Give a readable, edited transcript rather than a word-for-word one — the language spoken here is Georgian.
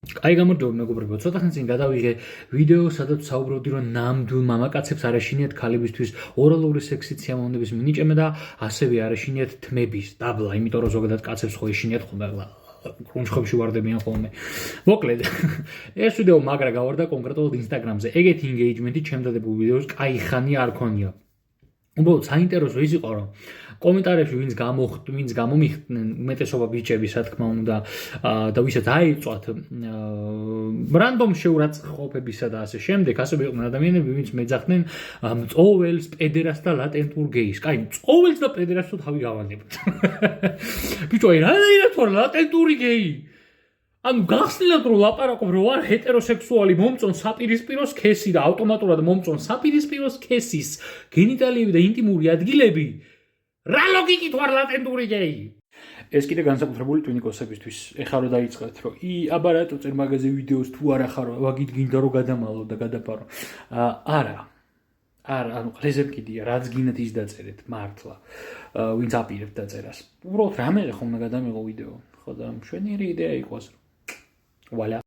აი გამარჯობა მეგობრებო, ცოტა ხნის წინ გადავიღე ვიდეო, სადაც საუბრობდი, რომ ნამდვილ მამაკაცებს არ ეშინიათ ქალებისთვის ორალური სექსით სიამოვნების მინიჭება და ასევე არ ეშინიათ თმების დაბლა, იმიტომ რომ ზოგადად კაცებს ხო ეშინიათ ხოლმე კრუნჩხებში ვარდებიან ხოლმე. მოკლედ, ეს ვიდეო მაგრა გავარდა კონკრეტულად Instagram-ზე. ეგეთი engagement-ი ჩემ დადებულ ვიდეოს კაი ხანი არ ქონია. უბრალოდ საინტერესო ის იყო, რომ კომენტარებში ვინც გამომიხდნენ, უმეტესობა ბიჭები, რა თქმა უნდა, და ვისაც აიწვათ რანდომ შეურაცხყოფებისა და ასე შემდეგ, ასევე იყვნენ ადამიანები, ვინც მეძახდნენ მწოველს, პედერას და ლატენტურ გეის. კაი, მწოველს და პედერას თავი გავანებთ. ბიჭო, აი რა თქმა ლატენტური გეი. ანუ გახსნილად რომ ლაპარაკობ, რომ არ ჰეტეროსექსუალი მომწონს საპირისპირო სქესი და ავტომატურად მომწონს საპირისპირო სქესის გენიტალიები და ინტიმური ადგილები, რა ლოგიკით ვარ ლატენტური გეი? ეს კიდე განსაკუთრებული ტვინიკოსებისთვის. ეხლა რომ დაიწყეთ, რომ აბა რატო წერ მაგაზე ვიდეოს თუ არა ხარ, ვაგით გინდა რომ გადამალო და გადაპარო. არა, ანუ ყლეზე კიდია, რაც გინდათ ის დაწერეთ, მართლა. ვინც აპირებთ დაწერას. უბრალოდ რამე ხომ უნდა გადამიღო ვიდეო. ხო და მშვენიერი იდეა იყოს. Voilà.